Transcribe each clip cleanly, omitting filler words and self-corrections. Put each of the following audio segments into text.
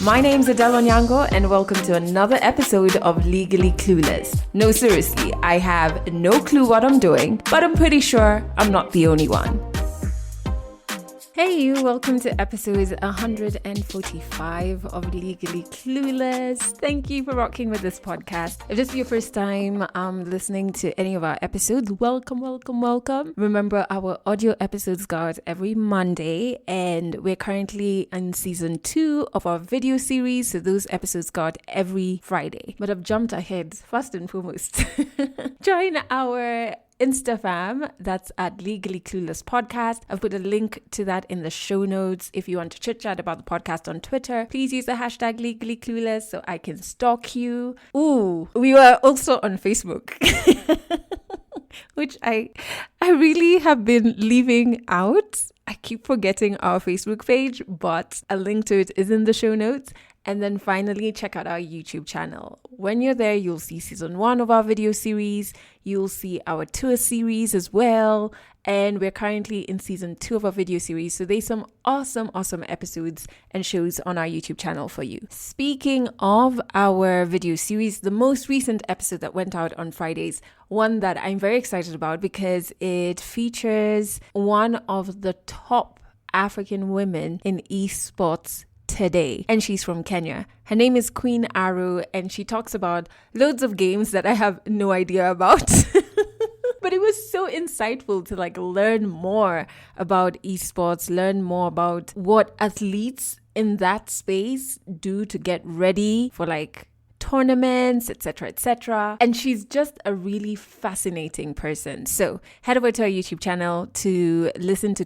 My name's Adele Onyango and welcome to another episode of Legally Clueless. No, seriously, I have no clue what I'm doing, but I'm pretty sure I'm not the only one. Hey you, welcome to episode 145 of Legally Clueless. Thank you for rocking with this podcast. If this is your first time listening to any of our episodes, welcome. Remember, our audio episodes go out every Monday and we're currently in season 2 of our video series, so those episodes go out every Friday. But I've jumped ahead, first and foremost. Join our Insta fam, that's at Legally Clueless Podcast. I've put a link to that in the show notes. If you want to chit chat about the podcast on Twitter, please use the hashtag Legally Clueless so I can stalk you. Ooh, we were also on Facebook, which I really have been leaving out. I keep forgetting our Facebook page, but a link to it is in the show notes. And then finally, check out our YouTube channel. When you're there, you'll see season 1 of our video series. You'll see our tour series as well. And we're currently in season 2 of our video series. So there's some awesome episodes and shows on our YouTube channel for you. Speaking of our video series, the most recent episode that went out on Fridays, one that I'm very excited about because it features one of the top African women in esports today, and she's from Kenya. Her name is Queen Aru, and she talks about loads of games that I have no idea about. But it was so insightful to learn more about esports, learn more about what athletes in that space do to get ready for tournaments, etc. And she's just a really fascinating person. So head over to our YouTube channel to listen to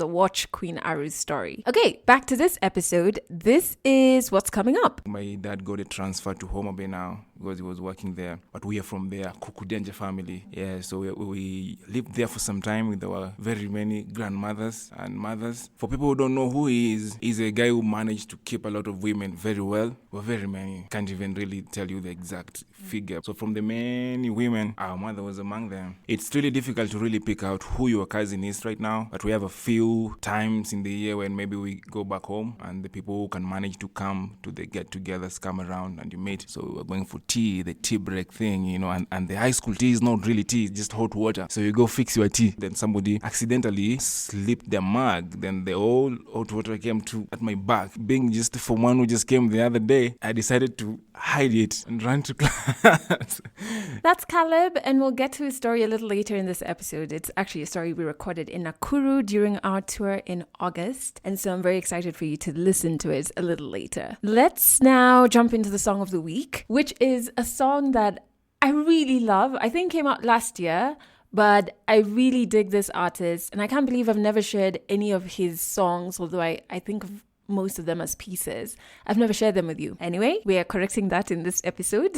watch Queen Aru's story. Okay, back to this episode. This is what's coming up. My dad got a transfer to Homabay now because he was working there. But we are from there, Akuku family. Yeah, so we lived there for some time with our very many grandmothers and mothers. For people who don't know who he is, he's a guy who managed to keep a lot of women very well. Well, very many. Can't even really tell you the exact figure. So from the many women, our mother was among them. It's really difficult to really pick out who your cousin is right now. But we have a few times in the year when maybe we go back home and the people who can manage to come to the get-togethers come around and you meet. So we're going for tea, the tea break thing, and the high school tea is not really tea, it's just hot water. So you go fix your tea. Then somebody accidentally slipped their mug. Then the whole hot water came at my back. Being just from one who just came the other day, I decided to hide it and run to class. That's Caleb, and we'll get to his story a little later in this episode. It's actually a story we recorded in Nakuru during our tour in August, and so I'm very excited for you to listen to it a little later. Let's now jump into the song of the week, which is a song that I really love. I think it came out last year, but I really dig this artist, and I can't believe I've never shared any of his songs, although I think of most of them as pieces. I've never shared them with you. Anyway, we are correcting that in this episode.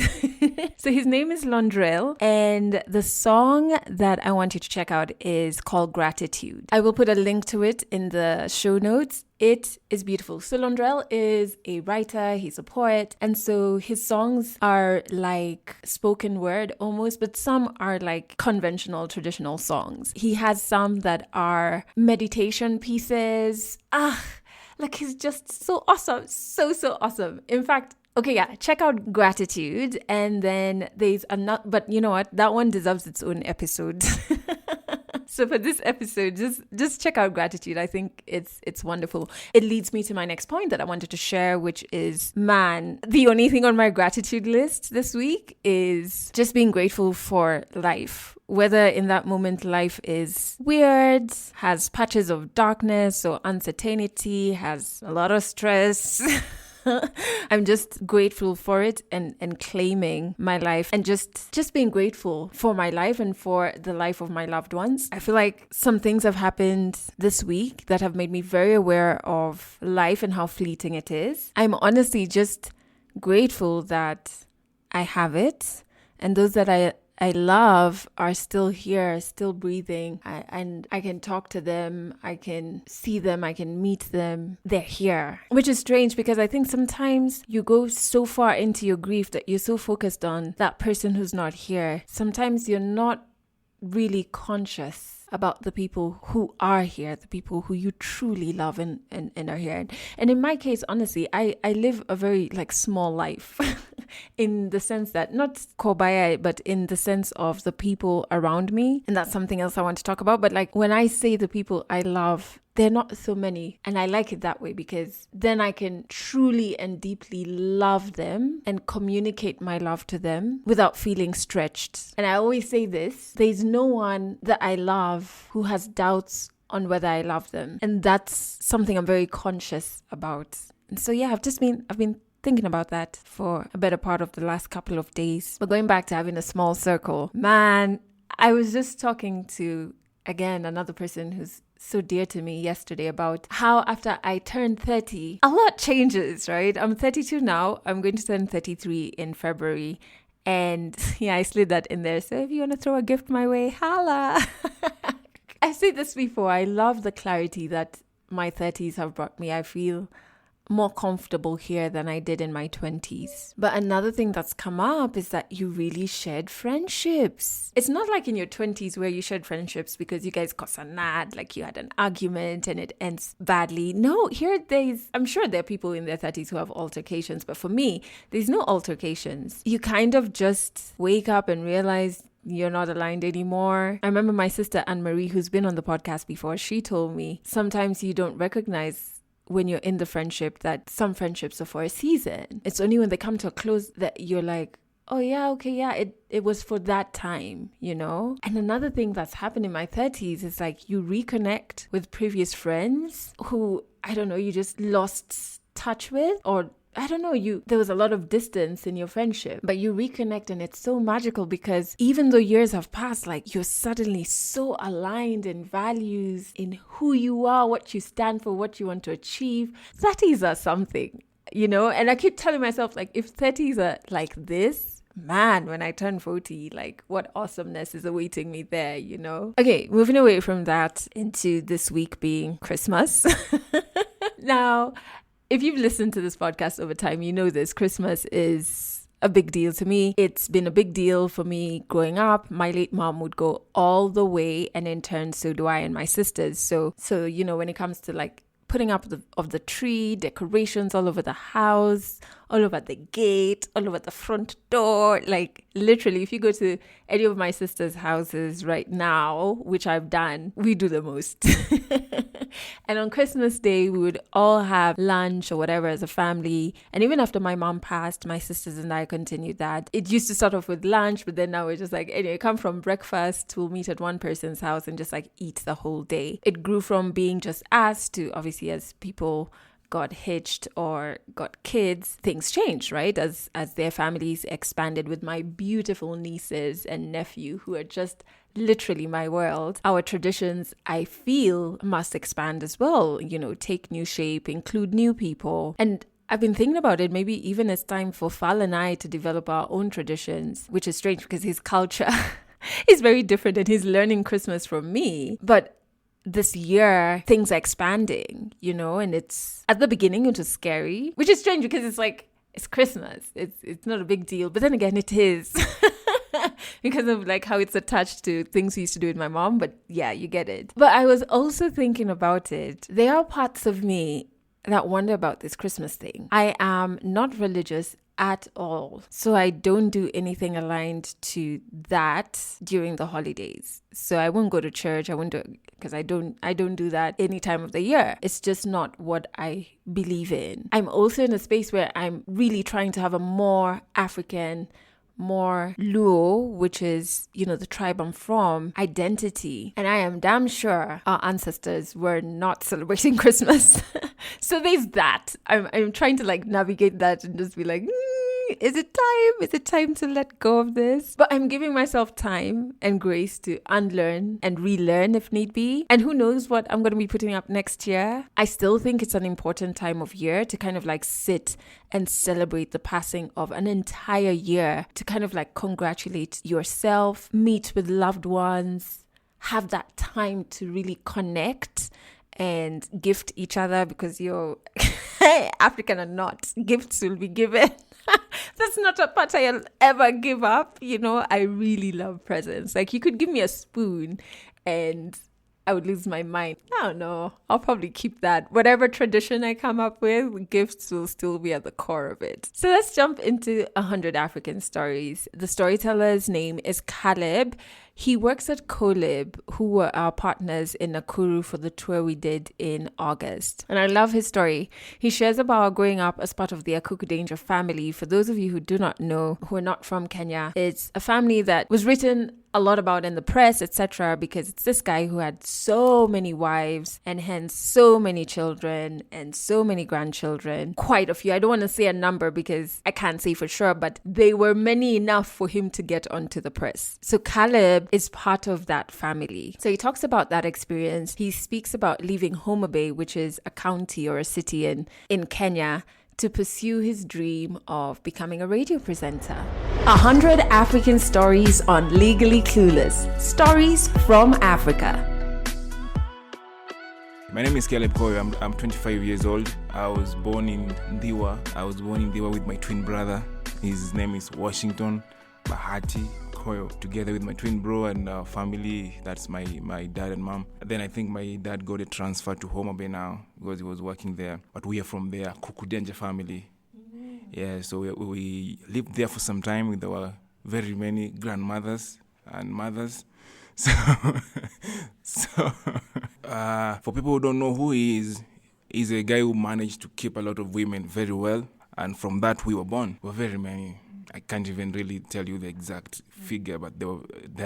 So his name is Londrell, and the song that I want you to check out is called Gratitude. I will put a link to it in the show notes. It is beautiful. So Londrell is a writer, he's a poet, and so his songs are like spoken word almost, but some are like conventional, traditional songs. He has some that are meditation pieces. He's just so awesome. So awesome. In fact, okay, yeah, check out Gratitude. And then there's another, but you know what? That one deserves its own episode. So for this episode, just check out Gratitude. I think it's wonderful. It leads me to my next point that I wanted to share, which is, the only thing on my gratitude list this week is just being grateful for life. Whether in that moment life is weird, has patches of darkness or uncertainty, has a lot of stress. I'm just grateful for it and claiming my life and just being grateful for my life and for the life of my loved ones. I feel like some things have happened this week that have made me very aware of life and how fleeting it is. I'm honestly just grateful that I have it, and those that I love are still here, still breathing, and I can talk to them, I can see them, I can meet them. They're here, which is strange because I think sometimes you go so far into your grief that you're so focused on that person who's not here. Sometimes you're not really conscious about the people who are here, the people who you truly love and are here. And in my case, honestly, I live a very like small life in the sense that not kobaya, but in the sense of the people around me. And that's something else I want to talk about. But like when I say the people I love, they're not so many. And I like it that way because then I can truly and deeply love them and communicate my love to them without feeling stretched. And I always say this, there's no one that I love who has doubts on whether I love them. And that's something I'm very conscious about. And so yeah, I've been thinking about that for a better part of the last couple of days. But going back to having a small circle, man, I was just talking to, again, another person who's so dear to me yesterday about how after I turned 30, a lot changes, right? I'm 32 now. I'm going to turn 33 in February. And yeah, I slid that in there. So if you want to throw a gift my way, holla. I've said this before. I love the clarity that my 30s have brought me. I feel more comfortable here than I did in my 20s. But another thing that's come up is that you really shared friendships. It's not like in your 20s where you shared friendships because you guys got a nat, like you had an argument and it ends badly. No, I'm sure there are people in their 30s who have altercations, but for me, there's no altercations. You kind of just wake up and realize you're not aligned anymore. I remember my sister Anne-Marie, who's been on the podcast before, she told me sometimes you don't recognize when you're in the friendship that some friendships are for a season. It's only when they come to a close that you're like, oh yeah, okay, yeah, it was for that time, you know? And another thing that's happened in my 30s is like you reconnect with previous friends who, I don't know, you just lost touch with, or I don't know, there was a lot of distance in your friendship, but you reconnect and it's so magical because even though years have passed, like you're suddenly so aligned in values, in who you are, what you stand for, what you want to achieve. 30s are something, you know? And I keep telling myself, like, if 30s are like this, man, when I turn 40, like what awesomeness is awaiting me there, you know? Okay, moving away from that into this week being Christmas. Now, if you've listened to this podcast over time, you know this. Christmas is a big deal to me. It's been a big deal for me growing up. My late mom would go all the way, and in turn, so do I and my sisters. So you know, when it comes to like putting up of the tree, decorations all over the house, all over the gate, all over the front door. Like literally, if you go to any of my sister's houses right now, which I've done, we do the most. And on Christmas Day, we would all have lunch or whatever as a family. And even after my mom passed, my sisters and I continued that. It used to start off with lunch, but then now we're just like, anyway, come from breakfast, we'll meet at one person's house and just like eat the whole day. It grew from being just us to obviously as people got hitched or got kids, things changed, right? As their families expanded with my beautiful nieces and nephew who are just literally my world. Our traditions, I feel, must expand as well, you know, take new shape, include new people. And I've been thinking about it, maybe even it's time for Fal and I to develop our own traditions, which is strange because his culture is very different and he's learning Christmas from me. But this year, things are expanding, you know, and it's at the beginning, it was scary, which is strange because it's like, it's Christmas. It's not a big deal. But then again, it is because of like how it's attached to things we used to do with my mom. But yeah, you get it. But I was also thinking about it. There are parts of me that wonder about this Christmas thing. I am not religious at all. So I don't do anything aligned to that during the holidays. So I won't go to church. I won't do it because I don't do that any time of the year. It's just not what I believe in. I'm also in a space where I'm really trying to have a more African, more Luo, which is, you know, the tribe I'm from, identity. And I am damn sure our ancestors were not celebrating Christmas. So there's that. I'm trying to like navigate that and just be like, is it time? Is it time to let go of this? But I'm giving myself time and grace to unlearn and relearn if need be. And who knows what I'm going to be putting up next year. I still think it's an important time of year to kind of like sit and celebrate the passing of an entire year, to kind of like congratulate yourself, meet with loved ones, have that time to really connect and gift each other because you're African or not, gifts will be given. That's not a part I'll ever give up. I really love presents. Like, you could give me a spoon and I would lose my mind. I don't know. I'll probably keep that. Whatever tradition I come up with, gifts will still be at the core of it. So let's jump into 100 African stories. The storyteller's name is Caleb. He works at Colib, who were our partners in Nakuru for the tour we did in August. And I love his story. He shares about growing up as part of the Akuku Danger family. For those of you who do not know, who are not from Kenya, it's a family that was written a lot about in the press, etc., because it's this guy who had so many wives and hence so many children and so many grandchildren. Quite a few. I don't want to say a number because I can't say for sure, but they were many enough for him to get onto the press. So Caleb is part of that family. So he talks about that experience. He speaks about leaving Homabay, which is a county or a city in Kenya, to pursue his dream of becoming a radio presenter. 100 African stories on Legally Clueless. Stories from Africa. My name is Caleb Koyo. I'm 25 years old. I was born in Ndiwa. With my twin brother. His name is Washington Bahati Koyo, together with my twin bro and family. That's my dad and mom. Then I think my dad got a transfer to Homabay now because he was working there. But we are from there, Akuku family. Yeah, so we lived there for some time with our very many grandmothers and mothers. So for people who don't know who he is, he's a guy who managed to keep a lot of women very well. And from that, we were born. We're very many. I can't even really tell you the exact figure, but there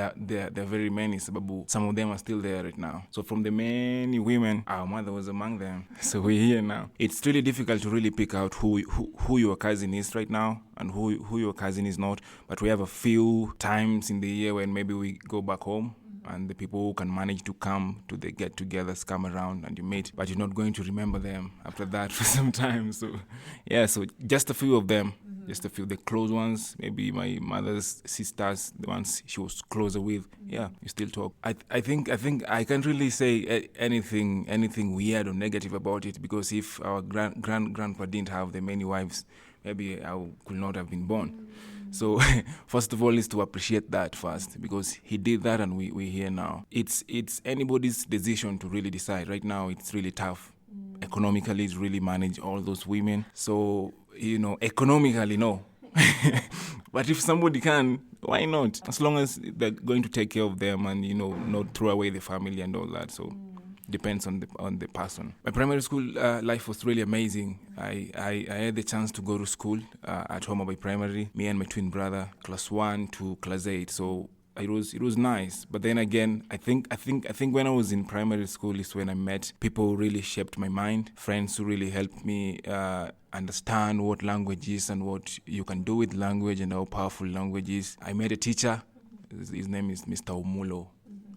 are very many. Some of them are still there right now. So from the many women, our mother was among them. So we're here now. It's really difficult to really pick out who your cousin is right now and who your cousin is not. But we have a few times in the year when maybe we go back home. And the people who can manage to come to the get-togethers come around and you meet, but you're not going to remember them after that for some time. So, yeah, so just a few of them, just a few, the close ones, maybe my mother's sisters, the ones she was closer with. Yeah, you still talk. I think I can't really say anything weird or negative about it, because if our grandpa didn't have the many wives, maybe I could not have been born. So first of all is to appreciate that first, because he did that and we're here now. It's anybody's decision to really decide. Right now it's really tough. Economically to really manage all those women. So, economically, no. But if somebody can, why not? As long as they're going to take care of them and, not throw away the family and all that. So depends on the person. My primary school life was really amazing. I had the chance to go to school at Homabay Primary. Me and my twin brother, class 1 to class 8. So it was nice. But then again, I think when I was in primary school is when I met people who really shaped my mind. Friends who really helped me understand what language is and what you can do with language and how powerful language is. I met a teacher. His name is Mr. Omulo.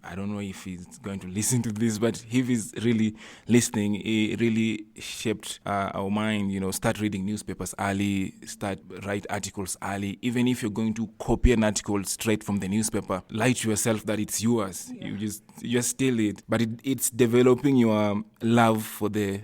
I don't know if he's going to listen to this, but if he's really listening, he really shaped our mind, start reading newspapers early, start write articles early. Even if you're going to copy an article straight from the newspaper, lie to yourself that it's yours. Yeah. You just steal it. But it's developing your love for the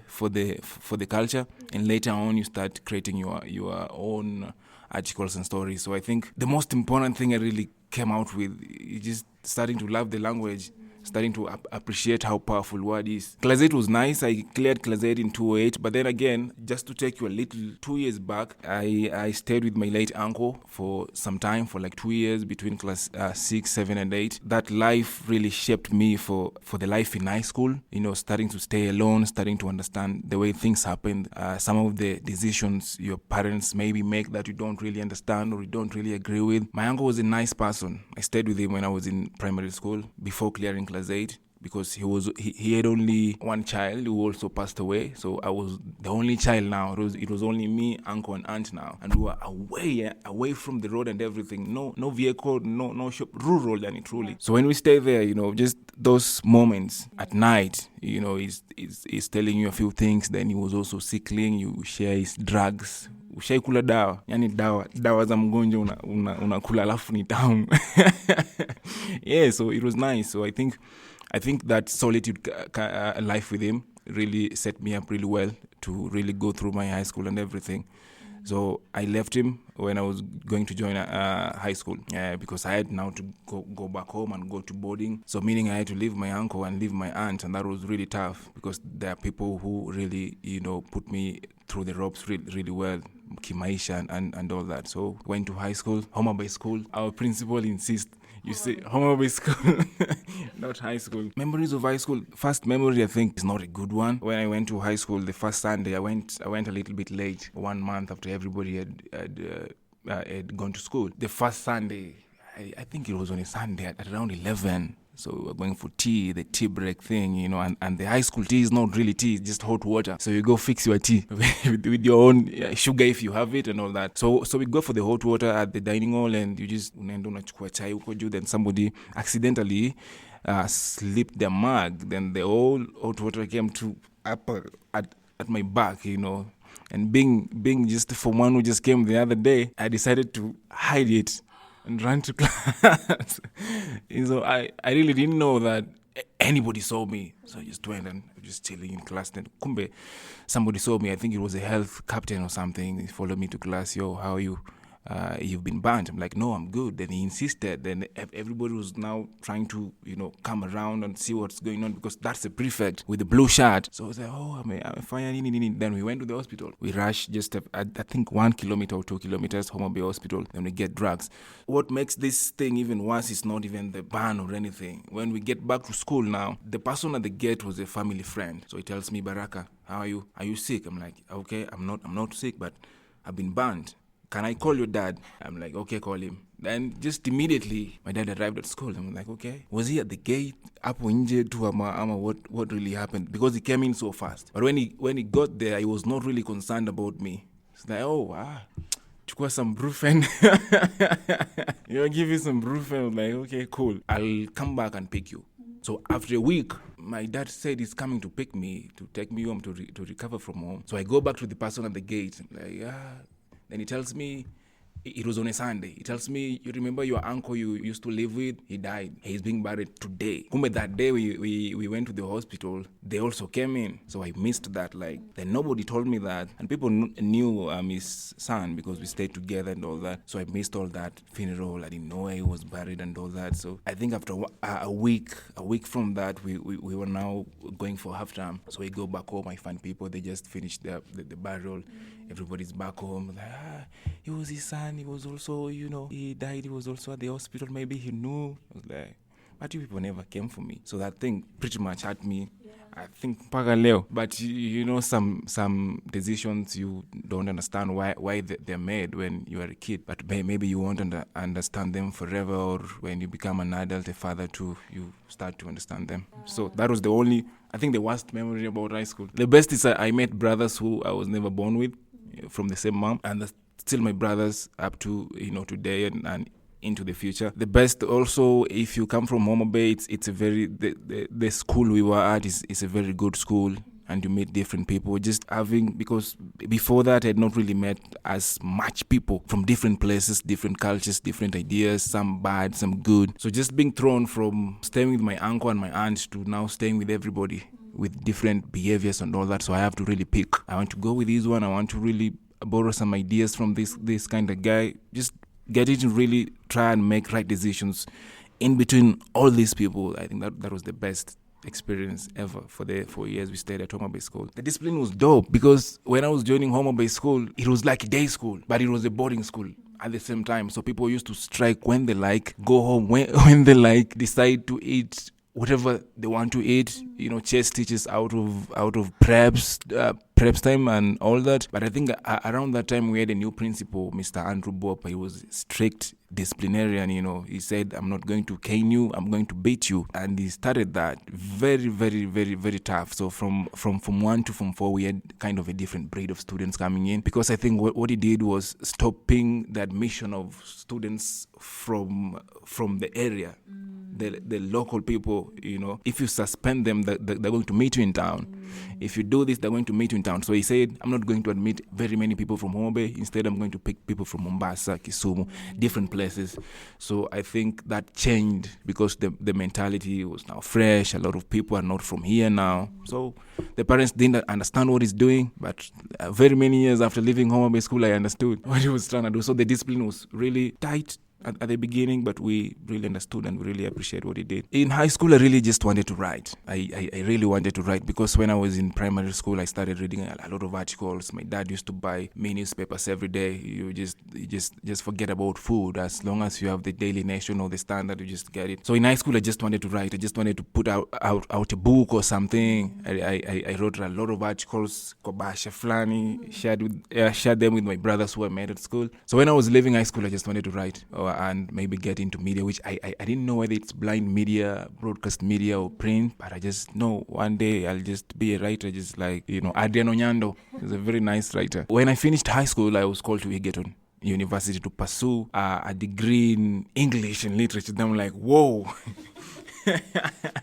culture, and later on you start creating your own articles and stories. So I think the most important thing I really came out with is just starting to love the language, starting to appreciate how powerful word is. Class 8 was nice. I cleared class 8 in 2008. But then again, just to take you a little 2 years back, I stayed with my late uncle for some time, for like 2 years between class 6, 7, and 8. That life really shaped me for the life in high school. Starting to stay alone, starting to understand the way things happen. Some of the decisions your parents maybe make that you don't really understand or you don't really agree with. My uncle was a nice person. I stayed with him when I was in primary school before clearing class 8, because he had only one child who also passed away. So I was the only child now. It was only me, uncle, and aunt now, and we were away from the road and everything. No vehicle, no shop, rural, and truly. So when we stay there, just those moments at night, he's telling you a few things. Then he was also sickling. You share his drugs. Ushaikula dawa, yani dawa za mgonjwa unakula alafu ni tamu. Yeah, so it was nice. So I think that solitude life with him really set me up really well to really go through my high school and everything. So I left him when I was going to join high school because I had now to go back home and go to boarding. So meaning I had to leave my uncle and leave my aunt, and that was really tough because there are people who really, put me through the ropes really, really well, kimaisha and all that. So went to high school, Homabay school. Our principal insists you say Homabay school, not high school. Memories of high school. First memory, I think, is not a good one. When I went to high school, the first Sunday, I went a little bit late, 1 month after everybody had gone to school. The first Sunday, I think it was on a Sunday at around 11. So we were going for tea, the tea break thing, and the high school tea is not really tea, it's just hot water. So you go fix your tea with your own sugar if you have it and all that. So we go for the hot water at the dining hall, and you just unaenda unachukua chai huko juu, then somebody accidentally slipped their mug, then the whole hot water came to up at my back, And being just from one who just came the other day, I decided to hide it and ran to class. So I really didn't know that anybody saw me. So I just went and just chilling in class. Then kumbe, somebody saw me. I think it was a health captain or something. He followed me to class. Yo, how are you? You've been banned. I'm like, no, I'm good. Then he insisted. Then everybody was now trying to, come around and see what's going on because that's the prefect with the blue shirt. So I was like, oh, I'm fine. Then we went to the hospital. We rushed just, I think 1 kilometer or 2 kilometers, Homabay Hospital. Then we get drugs. What makes this thing even worse is not even the ban or anything. When we get back to school now, the person at the gate was a family friend. So he tells me, Baraka, how are you? Are you sick? I'm like, okay, I'm not sick, but I've been banned. Can I call your dad? I'm like, okay, call him. Then just immediately, my dad arrived at school. I'm like, okay. Was he at the gate? Hapo nje tu ama what really happened? Because he came in so fast. But when he got there, he was not really concerned about me. It's like, chukua some brufen. Give you some brufen. I'm like, okay, cool. I'll come back and pick you. So after a week, my dad said he's coming to pick me, to take me home, to recover from home. So I go back to the person at the gate. I'm like, Then he tells me, it was on a Sunday. He tells me, you remember your uncle you used to live with? He died. He's being buried today. Kumbe that day we went to the hospital. They also came in. So I missed that. Then nobody told me that. And people knew his son because we stayed together and all that. So I missed all that funeral. I didn't know where he was buried and all that. So I think after a week from that, we were now going for half term. So we go back home. I find people. They just finished the burial. Everybody's back home. Like, he was his son. He was also, he died. He was also at the hospital. Maybe he knew. I was like, but you people never came for me. So that thing pretty much hurt me. Yeah. I think mpaka leo. But some decisions you don't understand why they're made when you are a kid. But maybe you won't understand them forever, or when you become an adult, a father too, you start to understand them. So that was the worst memory about high school. The best is I met brothers who I was never born with, from the same mom, and they're still my brothers up to today and into the future. The best also, if you come from Homabay, it's a very the school we were at is a very good school, and you meet different people. Because before that I had not really met as much people from different places, different cultures, different ideas, some bad, some good. So just being thrown from staying with my uncle and my aunt to now staying with everybody with different behaviors and all that. So I have to really pick. I want to go with this one. I want to really borrow some ideas from this kind of guy. Just get it to really try and make right decisions in between all these people. I think that was the best experience ever for the 4 years we stayed at Homabay School. The discipline was dope because when I was joining Homabay School, it was like a day school, but it was a boarding school at the same time. So people used to strike when they like, go home when they like, decide to eat whatever they want to eat. Chess teaches out of preps time and all that. But I think around that time we had a new principal, Mr. Andrew Bob. He was strict disciplinarian. He said, I'm not going to cane you, I'm going to beat you. And he started that very, very, very, very tough. So from Form 1 to Form 4, we had kind of a different breed of students coming in, because I think what he did was stopping the admission of students from the area. the local people, if you suspend them, they're going to meet you in town. If you do this, they're going to meet you in town. So he said, I'm not going to admit very many people from Homabay. Instead, I'm going to pick people from Mombasa, Kisumu, different places. So I think that changed because the mentality was now fresh. A lot of people are not from here now. So the parents didn't understand what he's doing. But very many years after leaving Homabay School, I understood what he was trying to do. So the discipline was really tight at the beginning, but we really understood and we really appreciate what he did. In high school, I really just wanted to write. I really wanted to write because when I was in primary school, I started reading a lot of articles. My dad used to buy me newspapers every day. You just forget about food. As long as you have the Daily Nation or the Standard, you just get it. So in high school, I just wanted to write. I just wanted to put out a book or something. I wrote a lot of articles, Kobasha Flani, shared them with my brothers who I met at school. So when I was leaving high school, I just wanted to write. And maybe get into media, which I didn't know whether it's blind media, broadcast media, or print, but I just know one day I'll just be a writer, just like, Adriano Nyando is a very nice writer. When I finished high school, I was called to Egerton University to pursue a degree in English and literature. Then I'm like, whoa.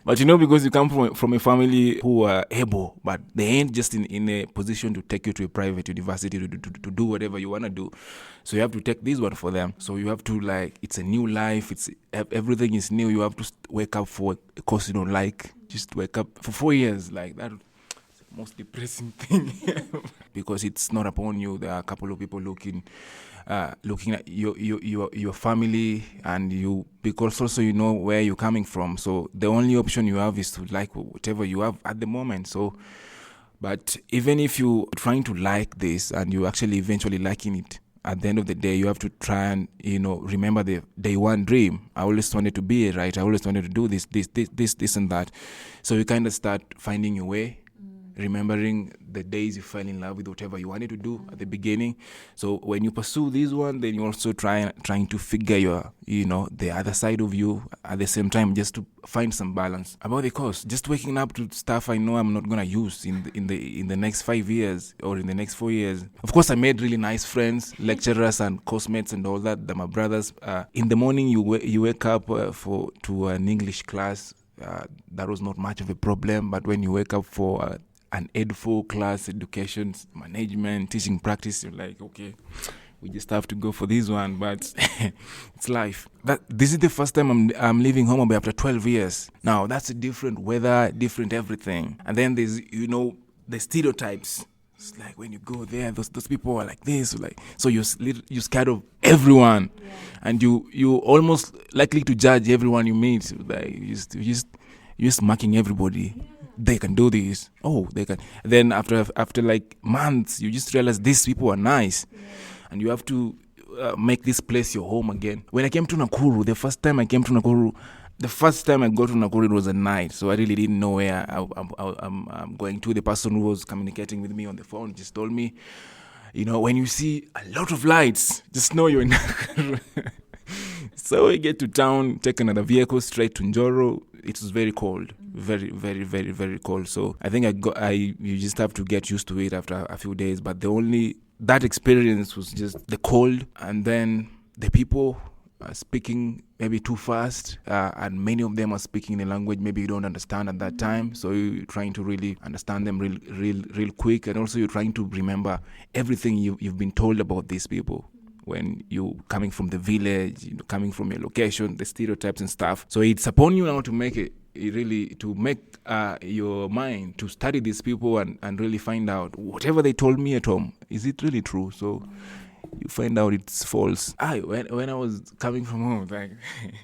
But because you come from a family who are able, but they ain't just in a position to take you to a private university to do whatever you want to do. So you have to take this one for them. So you have to, it's a new life. Everything is new. You have to wake up for a course you don't like. Just wake up for 4 years. Like that. Most depressing thing because it's not upon you. There are a couple of people looking at your family and you, because also you know where you're coming from. So the only option you have is to like whatever you have at the moment. So, but even if you're trying to like this and you actually eventually liking it, at the end of the day, you have to try and, remember the day one dream. I always wanted to be a writer. I always wanted to do this and that. So you kind of start finding your way. Remembering the days you fell in love with whatever you wanted to do at the beginning. So when you pursue this one, then you also trying to figure the other side of you at the same time, just to find some balance. About the course, just waking up to stuff I know I'm not gonna use in the next 5 years or in the next 4 years. Of course, I made really nice friends, lecturers and course mates and all that. They're my brothers. In the morning, you wake up to an English class. That was not much of a problem, but when you wake up for an Ed4 class, education, management, teaching practice, you're like, okay, we just have to go for this one, but it's life. This is the first time I'm leaving Homabay after 12 years. Now, that's a different weather, different everything. And then there's, the stereotypes. It's like when you go there, those people are like this, so you're scared of everyone. Yeah. And you almost likely to judge everyone you meet. Like, you're just marking everybody. Yeah. They can do this. Oh, they can. Then after months, you just realize these people are nice. Yeah. And you have to make this place your home again. When I came to Nakuru, the first time I got to Nakuru, it was at night. So I really didn't know where I'm going to. The person who was communicating with me on the phone just told me, when you see a lot of lights, just know you're in Nakuru. So we get to town, take another vehicle straight to Njoro. It was very cold, very, very, very, very cold. So I think you just have to get used to it after a few days. But that experience was just the cold, and then the people are speaking maybe too fast, and many of them are speaking in a language maybe you don't understand at that time. So you're trying to really understand them real quick, and also you're trying to remember everything you've been told about these people. When you coming from the village, coming from your location, the stereotypes and stuff. So it's upon you now to make your mind to study these people and really find out whatever they told me at home, is it really true? So you find out it's false. When I was coming from home, like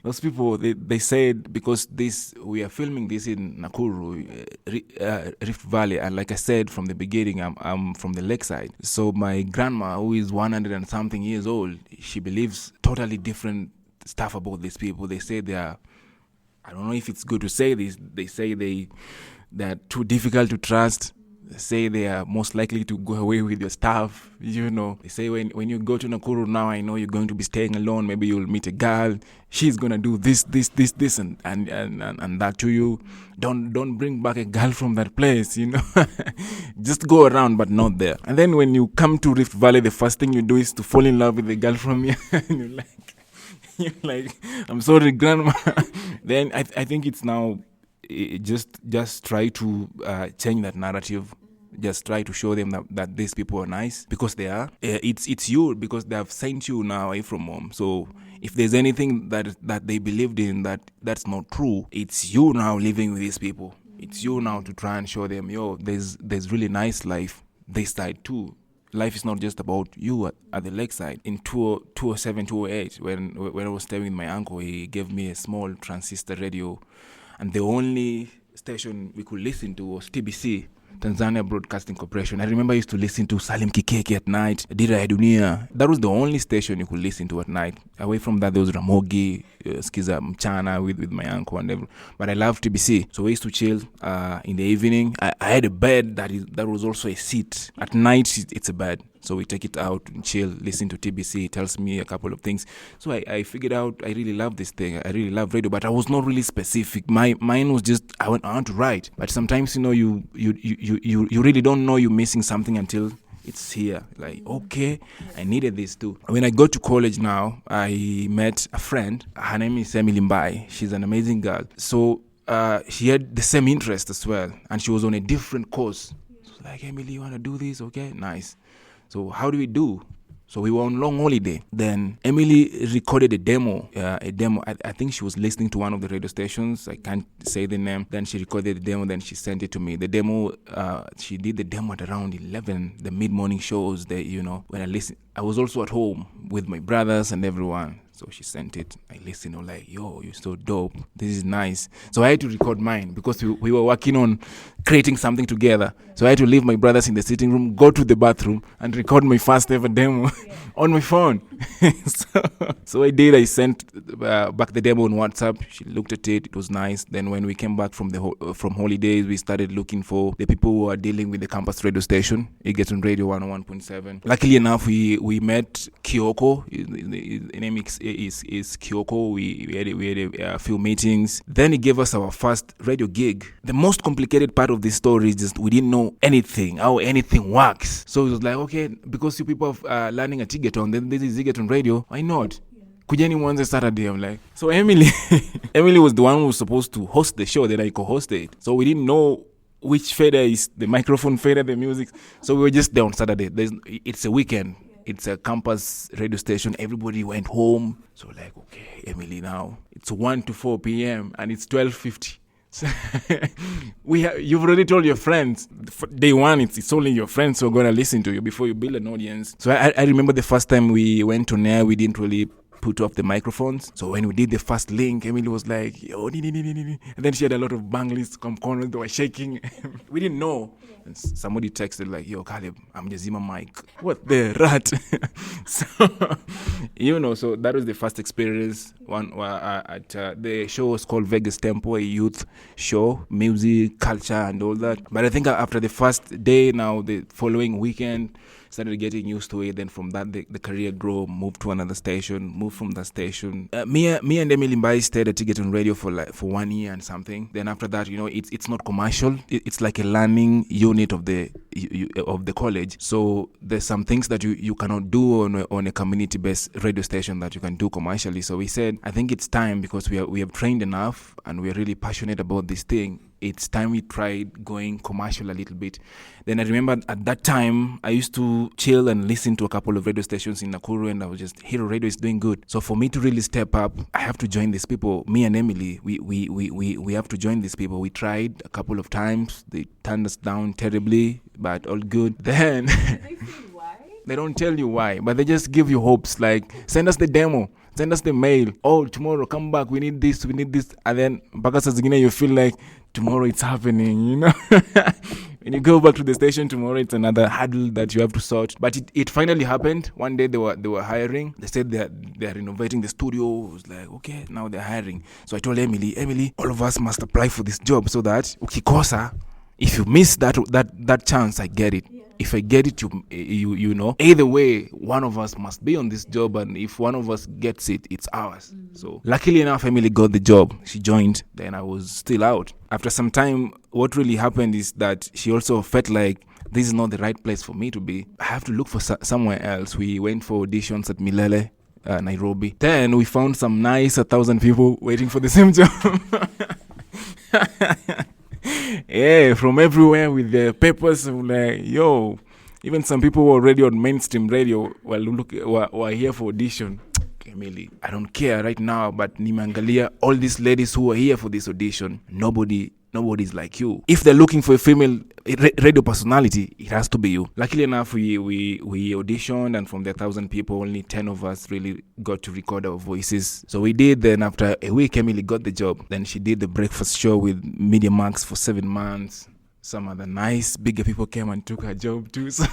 those people, they said, because we are filming this in Nakuru, Rift Valley, and like I said from the beginning, I'm from the lakeside. So my grandma, who is 100 and something years old, she believes totally different stuff about these people. They say they are, I don't know if it's good to say this, they say they're too difficult to trust. They say they are most likely to go away with your stuff, They say when you go to Nakuru now, I know you're going to be staying alone. Maybe you'll meet a girl. She's going to do this, and that to you. Don't bring back a girl from that place, Just go around, but not there. And then when you come to Rift Valley, the first thing you do is to fall in love with a girl from here. And you're like, Like, I'm sorry, grandma. Then I think it's now just try to change that narrative. Just try to show them that these people are nice because they are. It's you because they have sent you now away from home. So if there's anything that they believed in that's not true, it's you now living with these people. It's you now to try and show them, there's really nice life this side too. Life is not just about you at the lakeside. In 207, 208, when I was staying with my uncle, he gave me a small transistor radio, and the only station we could listen to was TBC, Tanzania Broadcasting Corporation. I remember I used to listen to Salim Kikeke at night, Dira ya Dunia. That was the only station you could listen to at night. Away from that, there was Ramogi, Skiza Mchana with my uncle and everything. But I loved TBC. So we used to chill in the evening. I had a bed that was also a seat. At night, it's a bed. So we take it out and chill, listen to TBC. It tells me a couple of things. So I figured out I really love this thing. I really love radio, but I was not really specific. Mine was just I want to write. But sometimes you really don't know you're missing something until it's here. Like, okay, I needed this too. When I go to college now, I met a friend. Her name is Emily Mbai. She's an amazing girl. So she had the same interest as well, and she was on a different course. So like, Emily, you want to do this? Okay, nice. So how do we do? So we were on long holiday. Then Emily recorded a demo. I think she was listening to one of the radio stations. I can't say the name. Then she recorded the demo. Then she sent it to me. The demo, she did the demo at around 11, the mid-morning shows. When I listened, I was also at home with my brothers and everyone. So she sent it. I listened. I'm like, yo, you're so dope. This is nice. So I had to record mine because we were working on creating something together. So I had to leave my brothers in the sitting room, go to the bathroom, and record my first ever demo on my phone. So I did. I sent back the demo on WhatsApp. She looked at it. It was nice. Then when we came back from from holidays, we started looking for the people who are dealing with the campus radio station. It gets on Radio 101.7. Luckily enough, we met Kyoko. His name is Kyoko. We had a few meetings. Then he gave us our first radio gig. The most complicated part of this story is just we didn't know anything, how anything works. So it was like, okay, because you people are learning a Tigeton, then this is Tigeton radio. Why not? Kujeni Wednesday, Saturday. I'm like, so Emily was the one who was supposed to host the show. Then I co-hosted it. So we didn't know which fader is the microphone fader, the music. So we were just there on Saturday. It's a weekend. It's a campus radio station. Everybody went home. So like, okay, Emily, now it's 1 to 4 p.m. and it's 12:50. So you've already told your friends. Day one, it's only your friends who are going to listen to you before you build an audience. So I remember the first time we went on air, we didn't really put off the microphones. So when we did the first link, Emily was like, yo, and then she had a lot of bangles, corners, they were shaking. We didn't know. And somebody texted like, yo, Caleb, I'm Jazima Mike. What the rat? So that was the first experience. At the show was called Vegas Tempo, a youth show, music, culture, and all that. But I think after the first day, now the following weekend, started getting used to it. Then from that, the career grew, moved to another station, moved from that station. Me and Emily Mbai stayed at Tigeton Radio for 1 year and something. Then after that, it's not commercial. It's like a learning unit of the college. So there's some things that you cannot do on a community-based radio station that you can do commercially. So we said, I think it's time, because we have trained enough and we're really passionate about this thing. It's time we tried going commercial a little bit. Then I remember at that time, I used to chill and listen to a couple of radio stations in Nakuru, and I was just, Hero Radio is doing good. So for me to really step up, I have to join these people. Me and Emily, we have to join these people. We tried a couple of times. They turned us down terribly, but all good. Then Did they say why? They don't tell you why, but they just give you hopes, like, send us the demo. Send us the mail. Oh, tomorrow, come back. We need this. And then, you feel like tomorrow it's happening, When you go back to the station tomorrow, it's another hurdle that you have to sort. But it finally happened. One day they were hiring. They said they are renovating the studio. I was like, okay, now they're hiring. So I told Emily, all of us must apply for this job so that ukikosa, if you miss that chance, I get it. Yeah. If I get it, you either way, one of us must be on this job, and if one of us gets it, it's ours. Mm-hmm. So luckily enough, Emily got the job. She joined. Then I was still out. After some time, what really happened is that she also felt like this is not the right place for me to be. I have to look for somewhere else. We went for auditions at Milele. Nairobi. Then we found some nice 1,000 people waiting for the same job. Yeah, from everywhere with their papers. Like, yo, even some people who are already on mainstream radio were here for audition. Emily, I don't care right now, but nimeangalia all these ladies who are here for this audition. Nobody's like you. If they're looking for a female radio personality, it has to be you. Luckily enough, we auditioned, and from the 1,000 people, only 10 of us really got to record our voices. So we did. Then after a week, Emily got the job. Then she did the breakfast show with Media Max for 7 months. Some other nice bigger people came and took her job too. So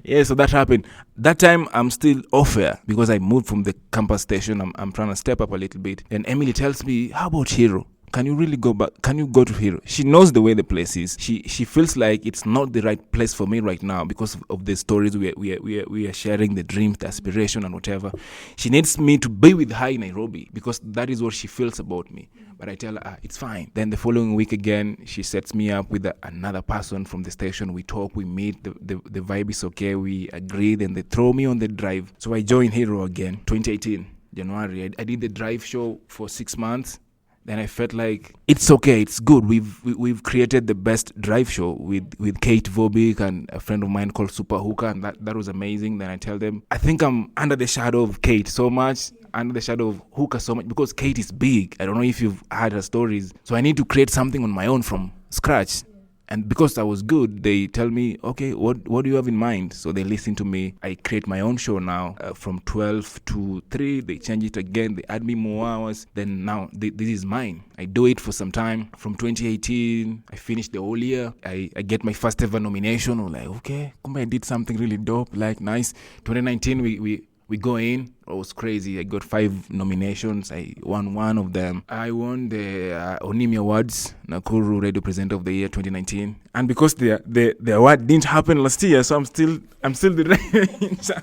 yeah, so that happened. That time I'm still off air because I moved from the campus station. I'm trying to step up a little bit. And Emily tells me, how about Hero? Can you really go back? Can you go to Hero? She knows the way the place is. She feels like it's not the right place for me right now because of the stories we are sharing, the dreams, the aspiration, and whatever. She needs me to be with her in Nairobi because that is what she feels about me. But I tell her, it's fine. Then the following week again, she sets me up with another person from the station. We talk, we meet, the vibe is okay, we agree, then they throw me on the drive. So I joined Hero again, 2018, January. I did the drive show for 6 months. Then I felt like it's okay, it's good. We've created the best drive show with Kate Vobik and a friend of mine called Super Hooker, and that was amazing. Then I tell them, I think I'm under the shadow of Kate so much, under the shadow of Hooker so much, because Kate is big. I don't know if you've heard her stories. So I need to create something on my own from scratch. And because I was good, they tell me, okay, what do you have in mind? So they listen to me. I create my own show now from 12 to 3. They change it again. They add me more hours. Then now this is mine. I do it for some time. From 2018, I finished the whole year. I get my first ever nomination. I'm like, okay, I did something really dope, like nice. 2019, we go in. It was crazy. I got 5 nominations. I won one of them. I won the Onimi Awards, Nakuru Radio Presenter of the Year 2019. And because the award didn't happen last year, so I'm still the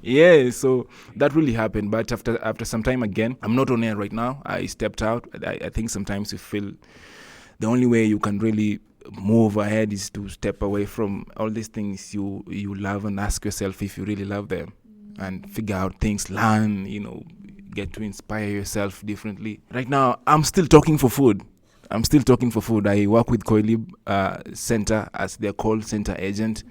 yeah, so that really happened. But after some time again, I'm not on air right now. I stepped out. I think sometimes you feel the only way you can really move ahead is to step away from all these things you love and ask yourself if you really love them and figure out things, learn, get to inspire yourself differently. Right now, I'm still talking for food. I work with Koilib Center as their call center agent.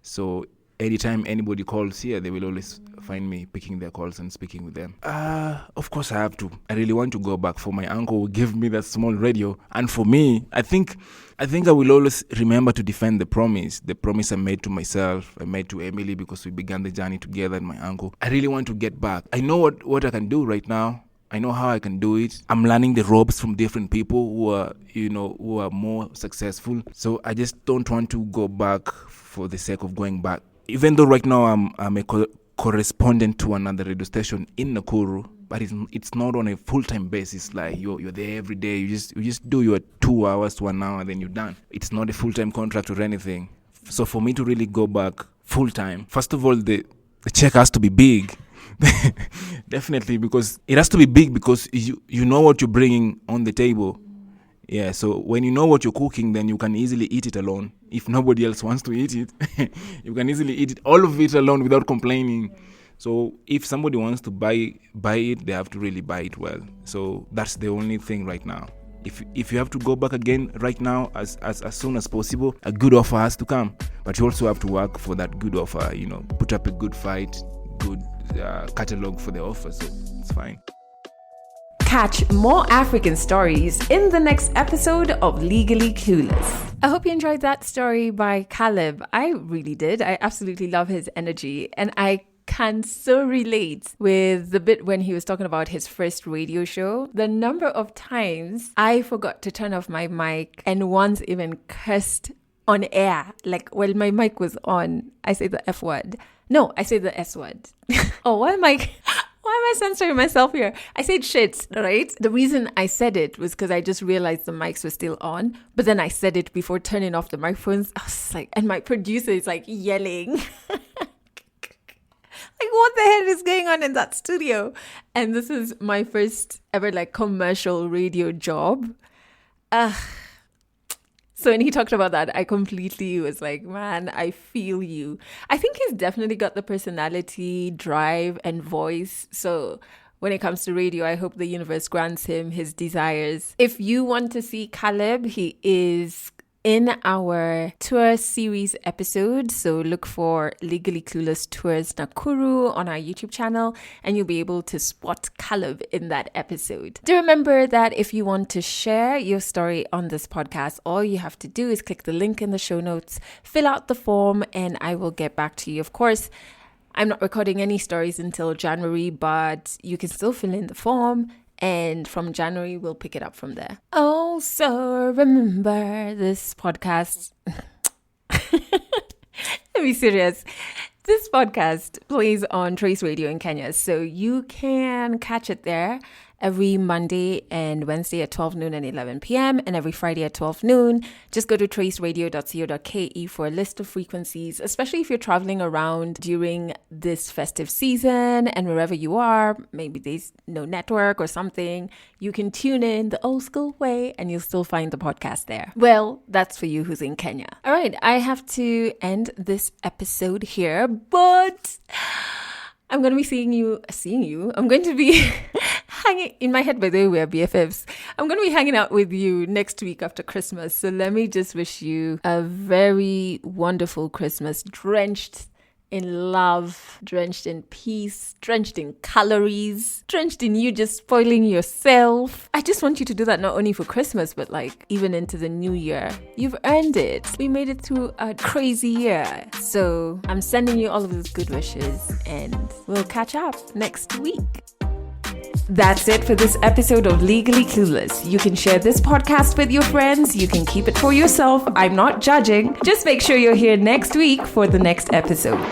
So anytime anybody calls here, they will always find me picking their calls and speaking with them. Of course I have to. I really want to go back. For my uncle who gave me that small radio. And for me, I think I will always remember to defend the promise I made to myself, I made to Emily, because we began the journey together and my uncle. I really want to get back. I know what I can do right now. I know how I can do it. I'm learning the ropes from different people who are more successful. So I just don't want to go back for the sake of going back. Even though right now I'm a correspondent to another radio station in Nakuru, but it's not on a full-time basis. Like you're there every day. You just do your 2 hours to 1 hour, then you're done. It's not a full-time contract or anything. So for me to really go back full-time, first of all, the check has to be big. Definitely, because it has to be big because you know what you're bringing on the table. Yeah, so when you know what you're cooking, then you can easily eat it alone. If nobody else wants to eat it, you can easily eat it, all of it alone without complaining. So if somebody wants to buy it, they have to really buy it well. So that's the only thing right now. If you have to go back again right now, as soon as possible, a good offer has to come. But you also have to work for that good offer, put up a good fight, good catalog for the offer. So it's fine. Catch more African stories in the next episode of Legally Clueless. I hope you enjoyed that story by Caleb. I really did. I absolutely love his energy, and I can so relate with the bit when he was talking about his first radio show. The number of times I forgot to turn off my mic and once even cursed on air. Like, well, my mic was on. I say the F word. No, I say the S word. Oh, why am I censoring myself here? I said shit, right? The reason I said it was because I just realized the mics were still on. But then I said it before turning off the microphones. I was like, and my producer is like yelling. Like, what the hell is going on in that studio? And this is my first ever commercial radio job. So when he talked about that, I completely was like, man, I feel you. I think he's definitely got the personality, drive, and voice. So when it comes to radio, I hope the universe grants him his desires. If you want to see Caleb, he is in our tour series episode. So look for Legally Clueless Tours Nakuru on our YouTube channel and you'll be able to spot Caleb in that episode. Do remember that if you want to share your story on this podcast, all you have to do is click the link in the show notes, fill out the form, and I will get back to you. Of course, I'm not recording any stories until January, but you can still fill in the form. And from January, we'll pick it up from there. Also, remember this podcast. Let me be serious. This podcast plays on Trace Radio in Kenya. So you can catch it there every Monday and Wednesday at 12 noon and 11 p.m. and every Friday at 12 noon. Just go to traceradio.co.ke for a list of frequencies, especially if you're traveling around during this festive season and wherever you are, maybe there's no network or something, you can tune in the old school way and you'll still find the podcast there. Well, that's for you who's in Kenya. All right, I have to end this episode here, but I'm going to be seeing you. I'm going to be hanging in my head, by the way, we are BFFs. I'm going to be hanging out with you next week after Christmas. So let me just wish you a very wonderful Christmas, drenched in love, drenched in peace, drenched in calories, drenched in you just spoiling yourself. I just want you to do that not only for Christmas, but like even into the new year. You've earned it. We made it through a crazy year. So I'm sending you all of those good wishes and we'll catch up next week. That's it for this episode of Legally Clueless. You can share this podcast with your friends. You can keep it for yourself. I'm not judging. Just make sure you're here next week for the next episode.